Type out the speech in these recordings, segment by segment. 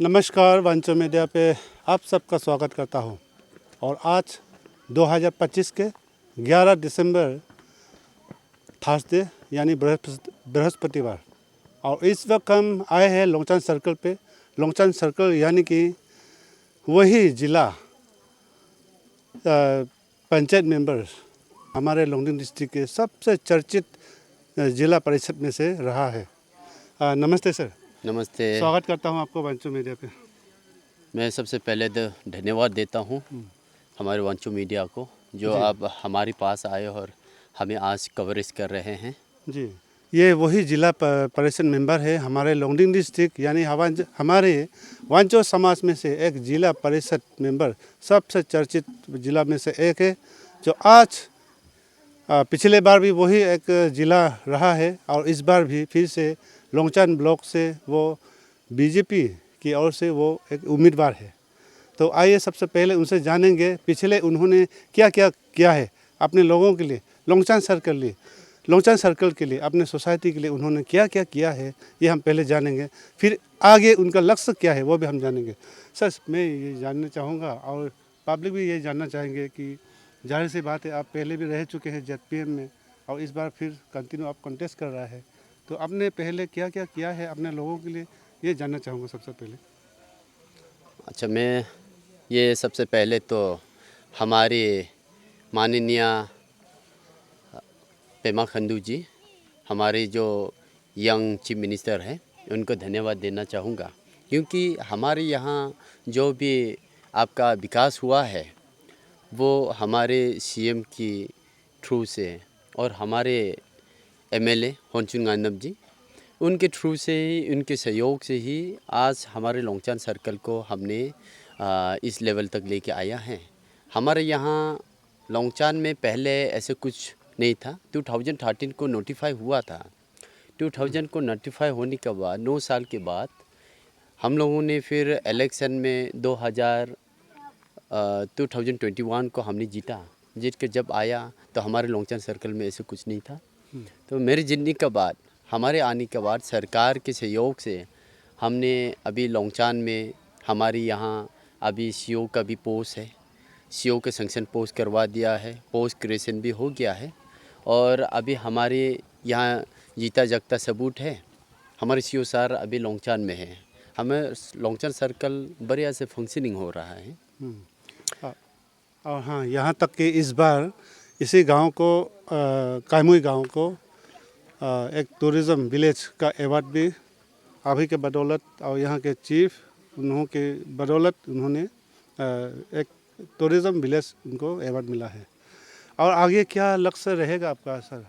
नमस्कार, वांचो मीडिया पे आप सबका स्वागत करता हूं। और आज 2025 के 11 दिसंबर थर्सडे यानी बृहस्पतिवार, और इस वक्त हम आए हैं लोंगचान सर्कल पे। लोंगचान सर्कल यानी कि वही जिला पंचायत मेंबर हमारे लोंगडिंग डिस्ट्रिक्ट के सबसे चर्चित जिला परिषद में से रहा है। नमस्ते सर। नमस्ते। स्वागत करता हूं आपको वांचो मीडिया पे। मैं सबसे पहले तो धन्यवाद देता हूं हमारे वांचो मीडिया को, जो आप हमारे पास आए और हमें आज कवरेज कर रहे हैं। जी, ये वही जिला परिषद मेंबर है हमारे लोंगडिंग डिस्ट्रिक्ट यानी हमारे वांचो समाज में से एक जिला परिषद मेंबर, सबसे चर्चित जिला में से एक है, जो आज पिछले बार भी वही एक जिला रहा है और इस बार भी फिर से लोंगचान ब्लॉक से वो बीजेपी की ओर से वो एक उम्मीदवार है। तो आइए सबसे पहले उनसे जानेंगे पिछले उन्होंने क्या क्या किया है अपने लोगों के लिए, लोंगचान सर्कल के लिए, अपने सोसाइटी के लिए उन्होंने क्या क्या किया है, ये हम पहले जानेंगे। फिर आगे उनका लक्ष्य क्या है वो भी हम जानेंगे। सर, मैं ये जानना चाहूँगा और पब्लिक भी ये जानना चाहेंगे कि जाहिर सी बात है, आप पहले भी रह चुके हैं जेडपीएम में और इस बार फिर कंटिन्यू आप कंटेस्ट कर रहा है, तो आपने पहले क्या क्या किया है अपने लोगों के लिए, ये जानना चाहूँगा सबसे पहले। अच्छा, मैं ये सबसे पहले तो हमारे माननीय पेमा खंडू जी, हमारे जो यंग चीफ मिनिस्टर हैं, उनको धन्यवाद देना चाहूँगा, क्योंकि हमारे यहाँ जो भी आपका विकास हुआ है वो हमारे सीएम की थ्रू से और हमारे एमएलए होनचुन गांडम जी, उनके थ्रू से ही, उनके सहयोग से ही आज हमारे लोंगचान सर्कल को हमने इस लेवल तक लेके आया है। हमारे यहाँ लोंगचान में पहले ऐसे कुछ नहीं था। 2013 को नोटिफाई हुआ था। 2000 को नोटिफाई होने के बाद 9 साल के बाद हम लोगों ने फिर इलेक्शन में 2021 को हमने जीत के जब आया तो हमारे लोंगचान सर्कल में ऐसे कुछ नहीं था। तो मेरी जितनी के बाद, हमारे आने के बाद सरकार के सहयोग से हमने अभी लोंगचान में हमारी यहाँ अभी सीओ का भी पोस्ट है, सीओ के सेंक्शन पोस्ट करवा दिया है, पोस्ट क्रिएशन भी हो गया है। और अभी हमारे यहाँ जीता जगता सबूत है, हमारे सीओ सर अभी लोंगचान में है। हमें लोंगचान सर्कल बढ़िया से फंक्शनिंग हो रहा है। और हाँ, यहाँ तक कि इस बार इसी गांव को कायमुई गांव को एक टूरिज़्म विलेज का अवार्ड भी अभी के बदौलत और यहाँ के चीफ उन्हों के बदौलत उन्होंने एक टूरिज़्म विलेज उनको अवार्ड मिला है। और आगे क्या लक्ष्य रहेगा आपका सर?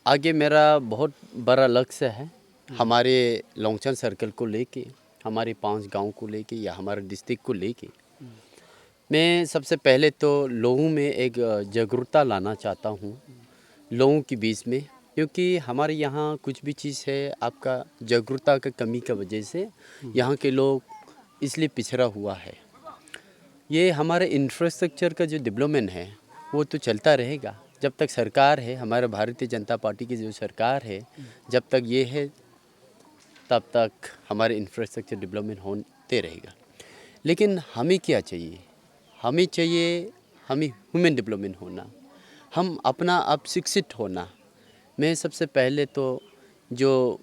आगे मेरा बहुत बड़ा लक्ष्य है हमारे लोंगचान सर्कल को लेके, हमारे 5 गांव को लेके या हमारे डिस्ट्रिक्ट को लेके। मैं सबसे पहले तो लोगों में एक जागरूकता लाना चाहता हूँ लोगों के बीच में, क्योंकि हमारे यहाँ कुछ भी चीज़ है आपका जागरूकता की कमी की वजह से यहाँ के लोग इसलिए पिछड़ा हुआ है। ये हमारे इंफ्रास्ट्रक्चर का जो डेवलपमेंट है वो तो चलता रहेगा जब तक सरकार है, हमारे भारतीय जनता पार्टी की जो सरकार है, जब तक ये है तब तक हमारे इंफ्रास्ट्रक्चर डेवलपमेंट होते रहेगा। लेकिन हमें क्या चाहिए? हमें ह्यूमन डेवलपमेंट होना, हम अपना आप शिक्षित होना। मैं सबसे पहले तो जो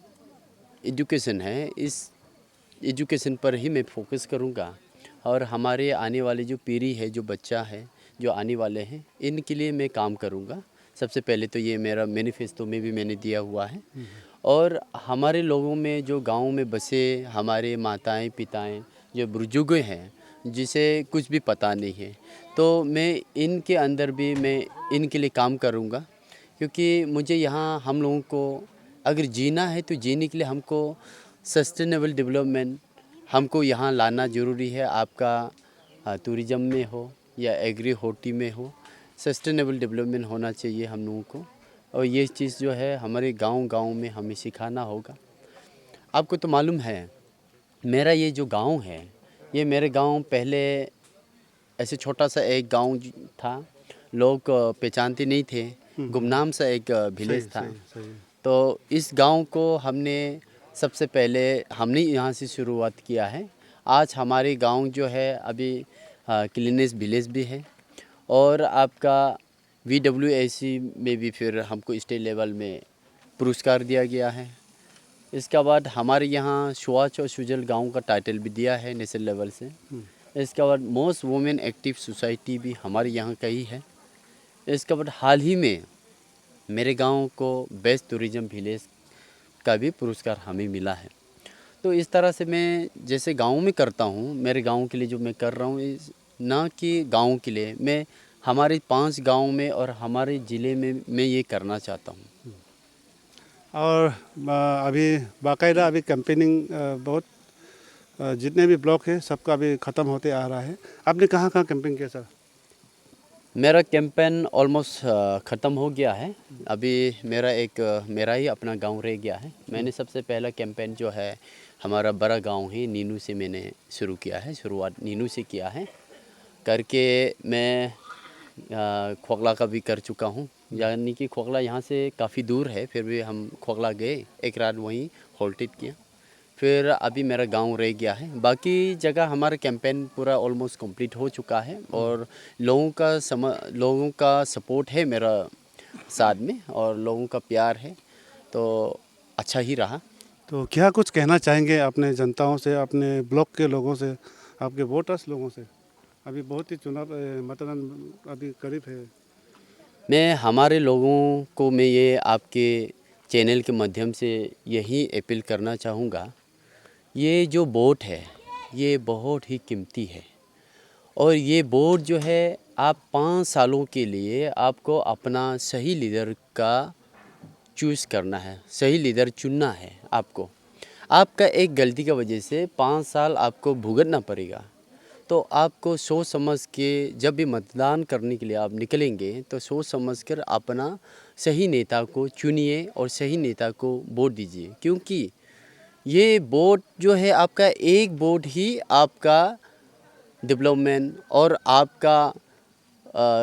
एजुकेशन है, इस एजुकेशन पर ही मैं फोकस करूँगा और हमारे आने वाली जो पीढ़ी है, जो बच्चा है, जो आने वाले हैं, इनके लिए मैं काम करूँगा। सबसे पहले तो ये मेरा मैनिफेस्टो में भी मैंने दिया हुआ है। और हमारे लोगों में जो गांव में बसे हमारे माताएं पिताएं, जो बुजुर्ग हैं, जिसे कुछ भी पता नहीं है, तो मैं इनके अंदर भी मैं इनके लिए काम करूँगा, क्योंकि मुझे यहाँ हम लोगों को अगर जीना है तो जीने के लिए हमको सस्टेनेबल डेवलपमेंट हमको यहाँ लाना ज़रूरी है। आपका टूरिज़म में हो या एग्री होटी में हो, सस्टेनेबल डेवलपमेंट होना चाहिए हम लोगों को। और ये चीज़ जो है हमारे गांव-गांव में हमें सिखाना होगा। आपको तो मालूम है मेरा ये जो गांव है, ये मेरे गांव पहले ऐसे छोटा सा एक गांव था, लोग पहचानते नहीं थे, गुमनाम सा एक विलेज था। सही। तो इस गांव को हमने सबसे पहले हमने यहाँ से शुरुआत किया है। आज हमारे गांव जो है अभी क्लीनेस विलेज भी है और आपका VWAC में भी फिर हमको स्टेट लेवल में पुरस्कार दिया गया है। इसके बाद हमारे यहाँ स्वच्छ और सुजल गांव का टाइटल भी दिया है नेशनल लेवल से। इसके बाद मोस्ट वुमेन एक्टिव सोसाइटी भी हमारे यहाँ का ही है। इसके बाद हाल ही में मेरे गांव को बेस्ट टूरिज्म विलेज का भी पुरस्कार हमें मिला है। तो इस तरह से मैं जैसे गांव में करता हूँ, मेरे गांव के लिए जो मैं कर रहा हूँ ना कि गांव के लिए, मैं हमारे 5 गांव में और हमारे ज़िले में मैं ये करना चाहता हूँ। और अभी बाकायदा अभी कैंपेनिंग बहुत जितने भी ब्लॉक है सबका अभी ख़त्म होते आ रहा है। आपने कहाँ कहाँ कैंपेन किया सर? मेरा कैंपेन ऑलमोस्ट ख़त्म हो गया है। अभी मेरा ही अपना गांव रह गया है। मैंने सबसे पहला कैंपेन जो है हमारा बड़ा गांव है नीनू से मैंने शुरू किया है, शुरुआत नीनू से किया है करके मैं खोखला का भी कर चुका हूँ। यानी कि खोखला यहाँ से काफ़ी दूर है, फिर भी हम खोखला गए, एक रात वहीं होल्टेड किया। फिर अभी मेरा गांव रह गया है। बाकी जगह हमारा कैंपेन पूरा ऑलमोस्ट कंप्लीट हो चुका है और लोगों का सपोर्ट है मेरा साथ में और लोगों का प्यार है, तो अच्छा ही रहा। तो क्या कुछ कहना चाहेंगे अपने जनताओं से, अपने ब्लॉक के लोगों से, आपके वोटर्स लोगों से? अभी बहुत ही चुनाव मतदान अभी करीब है। मैं हमारे लोगों को मैं ये आपके चैनल के माध्यम से यही अपील करना चाहूँगा, ये जो वोट है ये बहुत ही कीमती है और ये वोट जो है आप 5 सालों के लिए आपको अपना सही लीडर का चूज़ करना है, सही लीडर चुनना है आपको। आपका एक गलती की वजह से 5 साल आपको भुगतना पड़ेगा। तो आपको सोच समझ के जब भी मतदान करने के लिए आप निकलेंगे तो सोच समझ कर अपना सही नेता को चुनिए और सही नेता को वोट दीजिए, क्योंकि ये वोट जो है आपका एक वोट ही आपका डेवलपमेंट और आपका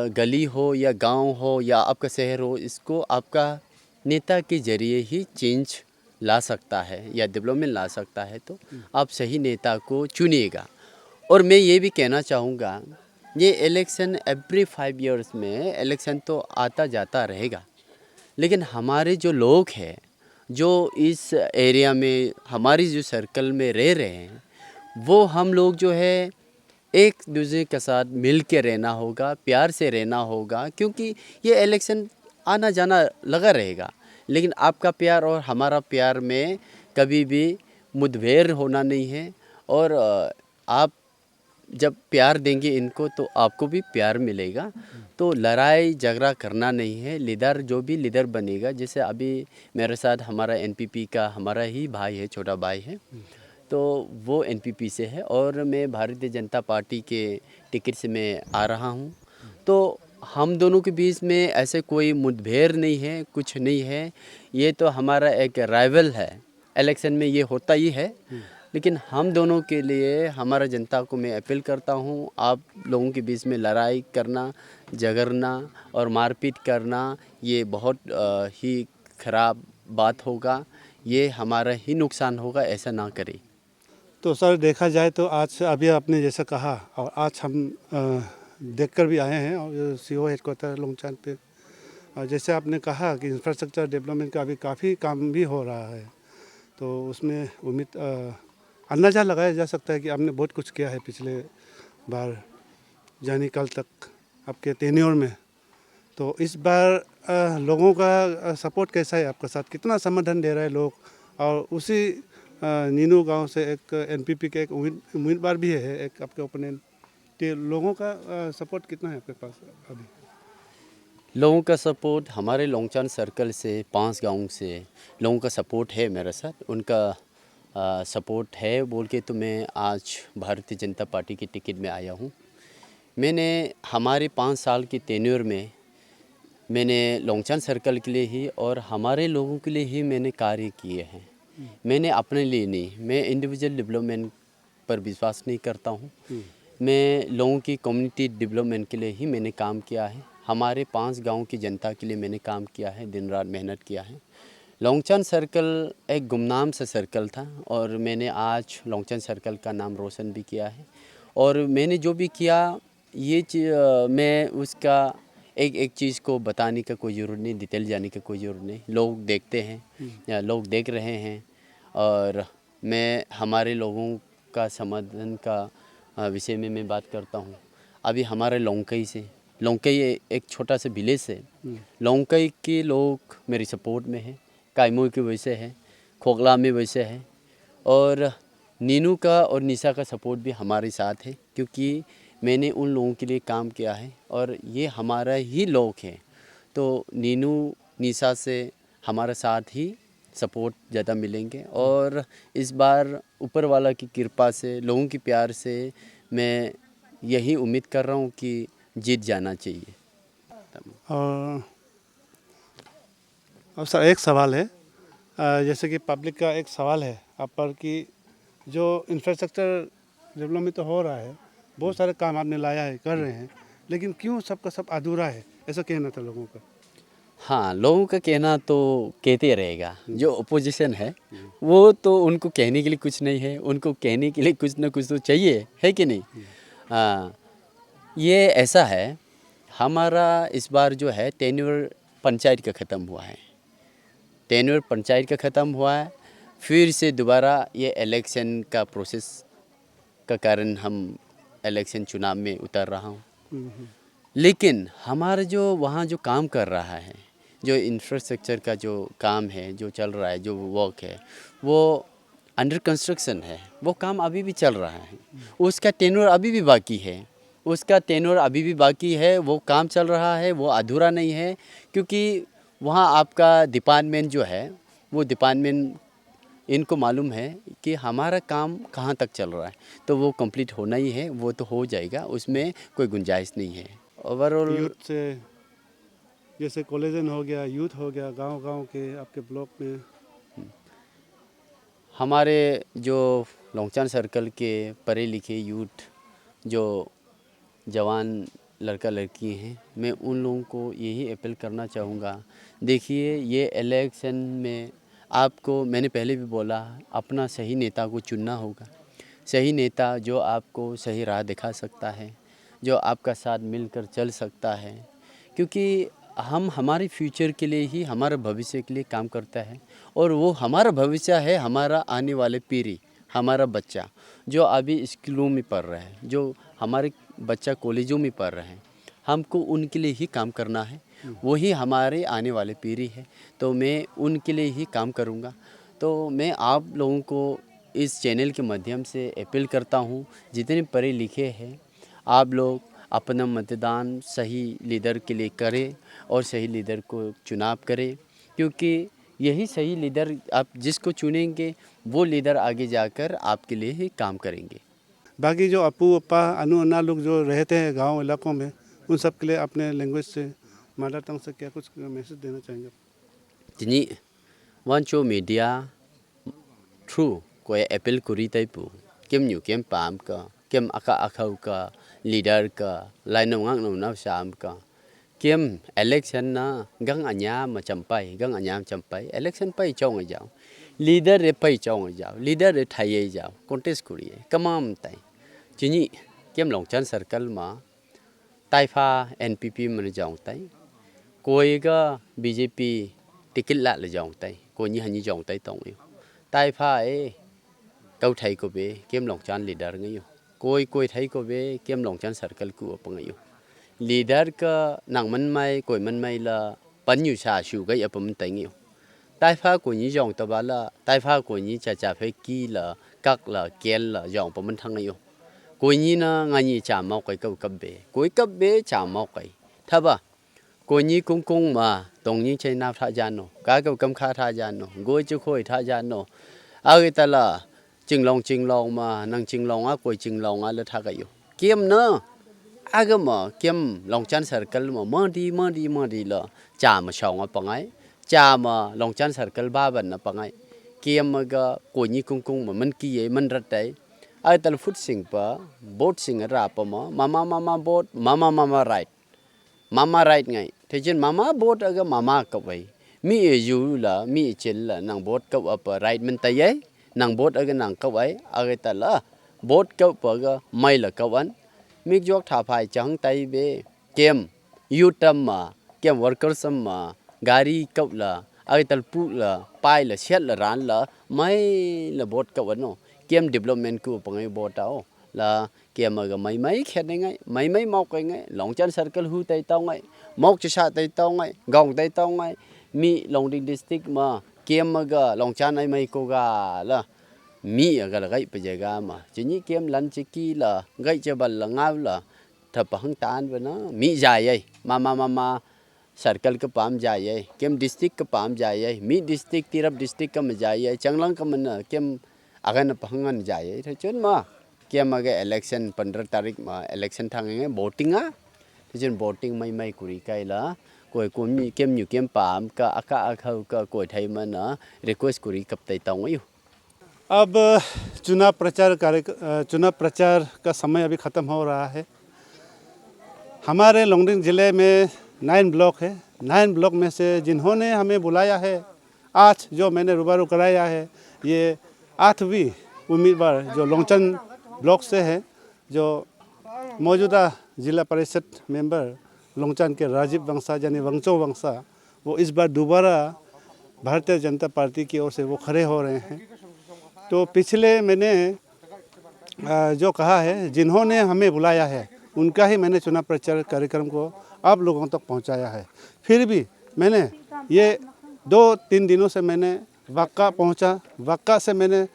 गली हो या गांव हो या आपका शहर हो, इसको आपका नेता के ज़रिए ही चेंज ला सकता है या डेवलपमेंट ला सकता है। तो आप सही नेता को चुनिएगा। और मैं ये भी कहना चाहूँगा, ये इलेक्शन एवरी 5 इयर्स में इलेक्शन तो आता जाता रहेगा, लेकिन हमारे जो लोग हैं जो इस एरिया में हमारी जो सर्कल में रह रहे हैं, वो हम लोग जो है एक दूसरे के साथ मिल के रहना होगा, प्यार से रहना होगा, क्योंकि ये इलेक्शन आना जाना लगा रहेगा। लेकिन आपका प्यार और हमारा प्यार में कभी भी मुठभेड़ होना नहीं है और आप जब प्यार देंगे इनको तो आपको भी प्यार मिलेगा। तो लड़ाई झगड़ा करना नहीं है। लीडर जो भी लीडर बनेगा, जैसे अभी मेरे साथ हमारा NPP का हमारा ही भाई है, छोटा भाई है, तो वो NPP से है और मैं भारतीय जनता पार्टी के टिकट से मैं आ रहा हूँ। तो हम दोनों के बीच में ऐसे कोई मुठभेड़ नहीं है, कुछ नहीं है। ये तो हमारा एक राइवल है, इलेक्शन में ये होता ही है। लेकिन हम दोनों के लिए हमारा जनता को मैं अपील करता हूँ, आप लोगों के बीच में लड़ाई करना, झगड़ना और मारपीट करना ये बहुत ही ख़राब बात होगा। ये हमारा ही नुकसान होगा, ऐसा ना करें। तो सर देखा जाए तो आज अभी आपने जैसा कहा और आज हम देखकर भी आए हैं और CO हेडक्वार्टर लोंगचान पे, और जैसे आपने कहा कि इंफ्रास्ट्रक्चर डेवलपमेंट का अभी काफ़ी काम भी हो रहा है, तो उसमें उम्मीद अंदाज़ा लगाया जा सकता है कि आपने बहुत कुछ किया है पिछले बार यानी कल तक आपके टेन्योर में। तो इस बार लोगों का सपोर्ट कैसा है आपका साथ, कितना समर्थन दे रहे हैं लोग? और उसी नीनू गांव से एक NPP के एक उम्मीदवार भी है, एक आपके ओपोनेंट, तो लोगों का सपोर्ट कितना है आपके पास अभी? लोगों का सपोर्ट हमारे लोंगचान सर्कल से 5 गांव से लोगों का सपोर्ट है मेरे साथ। उनका सपोर्ट है बोल के तो मैं आज भारतीय जनता पार्टी की टिकट में आया हूँ। मैंने हमारे 5 साल की टेन्योर में मैंने लोंगचान सर्कल के लिए ही और हमारे लोगों के लिए ही मैंने कार्य किए हैं। मैंने अपने लिए नहीं, मैं इंडिविजुअल डेवलपमेंट पर विश्वास नहीं करता हूँ। मैं लोगों की कम्युनिटी डेवलपमेंट के लिए ही मैंने काम किया है। हमारे 5 गांव की जनता के लिए मैंने काम किया है, दिन रात मेहनत किया है। लोंगचन सर्कल एक गुमनाम सा सर्कल था और मैंने आज लोंगचन सर्कल का नाम रोशन भी किया है। और मैंने जो भी किया मैं उसका एक एक चीज़ को बताने का कोई ज़रूरत नहीं, डिटेल जाने का कोई ज़रूरत नहीं। लोग देखते हैं या लोग देख रहे हैं और मैं हमारे लोगों का समाधान का विषय में मैं बात करता हूँ। अभी हमारे लोंगकई एक छोटा सा विलेज है। लोंगकई के लोग मेरी सपोर्ट में है, कायमों के वजह से है, खोखला में वजह से है और नीनू का और निशा का सपोर्ट भी हमारे साथ है क्योंकि मैंने उन लोगों के लिए काम किया है और ये हमारा ही लोग हैं। तो नीनू निशा से हमारे साथ ही सपोर्ट ज़्यादा मिलेंगे और इस बार ऊपर वाला की कृपा से, लोगों की प्यार से मैं यही उम्मीद कर रहा हूँ कि जीत जाना चाहिए। और सर एक सवाल है, जैसे कि पब्लिक का एक सवाल है आप पर कि जो इंफ्रास्ट्रक्चर डेवलपमेंट तो हो रहा है, बहुत सारे काम आपने लाया है, कर रहे हैं, लेकिन क्यों सबका सब अधूरा है, ऐसा कहना था लोगों का। हाँ, लोगों का कहना तो कहते रहेगा। जो ओपोजिशन है वो तो उनको कहने के लिए कुछ नहीं है, उनको कहने के लिए कुछ ना कुछ तो चाहिए, है कि नहीं। ये ऐसा है, हमारा इस बार जो है टेन्योर पंचायत का ख़त्म हुआ है। टेन्योर पंचायत का ख़त्म हुआ है, फिर से दोबारा ये इलेक्शन का प्रोसेस का कारण हम इलेक्शन चुनाव में उतर रहा हूँ। लेकिन हमारा जो वहाँ जो काम कर रहा है, जो इंफ्रास्ट्रक्चर का जो काम है, जो चल रहा है, जो वर्क है, वो अंडर कंस्ट्रक्शन है। वो काम अभी भी चल रहा है, उसका टेन्योर अभी भी बाकी है, वो काम चल रहा है, वो अधूरा नहीं है क्योंकि वहाँ आपका डिपार्टमेंट जो है, वो डिपार्टमेंट इनको मालूम है कि हमारा काम कहाँ तक चल रहा है, तो वो कंप्लीट होना ही है, वो तो हो जाएगा, उसमें कोई गुंजाइश नहीं है। ओवरऑल यूथ से जैसे कॉलेजन हो गया, यूथ हो गया, गांव-गांव के आपके ब्लॉक में हमारे जो लोंगचन सर्कल के पढ़े लिखे यूथ जो जवान लड़का लड़की हैं, मैं उन लोगों को यही अपील करना चाहूँगा। देखिए, ये इलेक्शन में आपको, मैंने पहले भी बोला, अपना सही नेता को चुनना होगा। सही नेता जो आपको सही राह दिखा सकता है, जो आपका साथ मिलकर चल सकता है, क्योंकि हम हमारे फ्यूचर के लिए ही, हमारे भविष्य के लिए काम करता है और वो हमारा भविष्य है, हमारा आने वाले पीढ़ी, हमारा बच्चा जो अभी स्कूलों में पढ़ रहा है, जो हमारे बच्चा कॉलेजों में पढ़ रहे हैं, हमको उनके लिए ही काम करना है। वही हमारे आने वाले पीढ़ी है, तो मैं उनके लिए ही काम करूँगा। तो मैं आप लोगों को इस चैनल के माध्यम से अपील करता हूँ, जितने पढ़े लिखे हैं आप लोग अपना मतदान सही लीडर के लिए करें और सही लीडर को चुनाव करें, क्योंकि यही सही लीडर आप जिसको चुनेंगे वो लीडर आगे जाकर आपके लिए ही काम करेंगे। बाकी जो अपू अप्पा अनु अन्ना लोग जो रहते हैं गांव इलाकों में, उन सब के लिए अपने लैंग्वेज से, मदर टंग से क्या कुछ मैसेज देना चाहेंगे। जिनी वांचो मीडिया थ्रू कोई अपील करी ताइपु केम न्यू केम पाम का केम अका अखाउ का लीडर का लाइनों ना शाम का केम इलेक्शन ना गंग अन्याम चंपाई इलेक्शन पाई चौंग जाओ लीडर रे पाई चौंग जाओ लीडर रे ठाइए जाओ कॉन्टेस्ट करिए कमाम ताई जिनी केम लोंगचन सर्कल मा ताइफा एनपीपी मन जाओ ताई कोई का बीजेपी टिकट ला ले जाओ ताई कोई नहीं हनी जाओ ताई तोंग ताइफा कौ थाई को बे केम लोंगचन लीडर गयो कोई थाई को बे केम लोंगचन सर्कल को अपंगयो लीडर का नांगमन माई कोई मन माई ला पन्यू सा शु गई अपम तंगियो ताइफा को नी जोंग तबाला ताइफा को नी चाचा फे की ला कक ला केल ला जोंग पमन थंगयो कोई नी ना ngani cha mau kai kau kap be cha mau kai thaba कोई नी कुंग मा तोंग नी चे ना था जानो का कम खा था जानो गोई चु खोई था जानो आगे तला चिंगलोंग मा नंग चिंगलोंग आ कोई चिंगलोंग आ ले था गयो केम न आगे मा केम लोंगचन सर्कल मा मदी ल चा मा शोंग आ पंगाई चा मा लोंगचन सर्कल बाबन न पंगाई केम गा कोई नी कुंग मा मन की ये मन रटाई आगे तल फुट सिंग पा बोट सिंग रा प मामा boat mama right mama right ngay thế trên mama bot aga mama ka bai mi yu la mi chil la nang bot kau apa right men tay nang bot aga nang kau ai aga ta la bot kau pa ga mai la kau an mi jok tha phai chang tay be kem yu tam ma kem worker sam ma gari kau la aga tal pu la pai la set la ran la mai la bot kau an no kem development ku pangai bot tao là kia mà mấy mấy khen đấy ngay mấy mấy mọc cái ngay lòng chân circle hu tay tông ngay mọc cho sa tay tông ngay gồng tay tông ngay mi long đi district mà kia mà ga lòng chân ấy mấy cô ga là mi ở cái gậy bây giờ ga mà chỉ như kem lăn chỉ kia là gậy cho bal là ngao là thập hăng tan với nó mi dài ấy mà circle cái pam dài ấy kem district cái pam dài ấy mi district tirap district cái mà dài ấy chẳng lăng cái mình kem agan pahangan dài ấy thôi chứ mà kia mà cái election 15 तारीख mà election thằng ấy voting á thì trên voting mấy mấy của cái là coi cũng như kem nhiều kem pam cả aka का coi thấy mà nó request của cấp tay tông ấy अब चुनाव प्रचार का समय अभी ख़त्म हो रहा है। हमारे लोंगडिंग ज़िले में 9 ब्लॉक है। 9 ब्लॉक में से जिन्होंने हमें बुलाया है आज जो मैंने रूबरू कराया है ये 8वीं उम्मीदवार जो लोंगचन ब्लॉक से है जो मौजूदा जिला परिषद मेंबर लोंगचन के राजीव वंशा यानी वंचो वंशा वो इस बार दोबारा भारतीय जनता पार्टी की ओर से वो खड़े हो रहे हैं। तो पिछले मैंने जो कहा है जिन्होंने हमें बुलाया है उनका ही मैंने चुनाव प्रचार कार्यक्रम को आप लोगों तक पहुंचाया है। फिर भी मैंने ये 2-3 दिनों से मैंने वक्का पहुंचा। वक्का से मैंने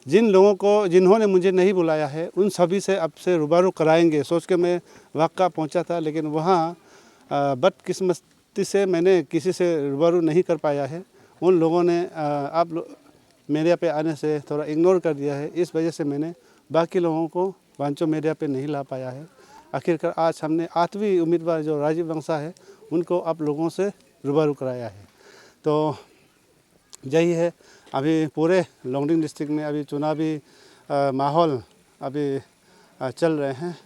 जिन लोगों को जिन्होंने मुझे नहीं बुलाया है उन सभी से अब से रूबरू कराएंगे सोच के मैं वक्का पहुंचा था, लेकिन वहाँ बदकिस्मती से मैंने किसी से रूबरू नहीं कर पाया है। उन लोगों ने मीडिया पे आने से थोड़ा इग्नोर कर दिया है, इस वजह से मैंने बाकी लोगों को वांचो मीडिया पे नहीं ला पाया है। आखिरकार आज हमने 8वीं उम्मीदवार जो राजीव वंशा है उनको आप लोगों से रूबरू कराया है। तो यही है, अभी पूरे लोंगडिंग डिस्ट्रिक्ट में अभी चुनावी माहौल अभी चल रहे हैं।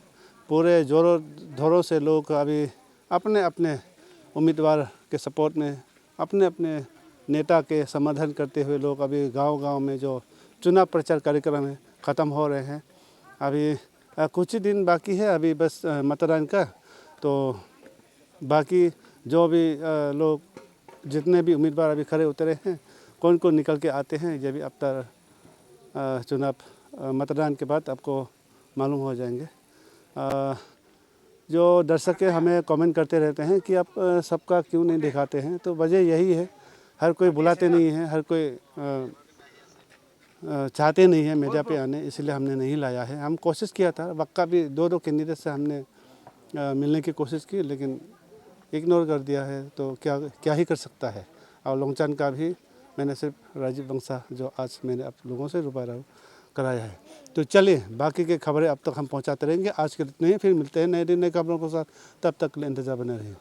पूरे जोरों धोरों से लोग अभी अपने अपने उम्मीदवार के सपोर्ट में अपने अपने नेता के समर्थन करते हुए लोग अभी गांव-गांव में जो चुनाव प्रचार कार्यक्रम है ख़त्म हो रहे हैं। अभी कुछ ही दिन बाकी है अभी बस मतदान का। तो बाकी जो भी लोग जितने भी उम्मीदवार अभी खड़े उतरे हैं कौन कौन निकल के आते हैं ये भी अब तक चुनाव मतदान के बाद आपको मालूम हो जाएंगे। जो दर्शक हमें कमेंट करते रहते हैं कि आप सबका क्यों नहीं दिखाते हैं, तो वजह यही है हर कोई बुलाते नहीं है, हर कोई चाहते नहीं है मीडिया पे आने, इसलिए हमने नहीं लाया है। हम कोशिश किया था, वक्का भी 2-2 कैंडिडेट से हमने मिलने की कोशिश की लेकिन इग्नोर कर दिया है, तो क्या ही कर सकता है। और लोंगचन का भी मैंने सिर्फ राजीव वंशा जो आज मैंने आप लोगों से रूबरू कराया है। तो चलिए बाकी के खबरें अब तक हम पहुंचाते रहेंगे। आज के इतने ही, फिर मिलते हैं नए दिन नए खबरों के साथ। तब तक के लिए इंतजार बने रहिए।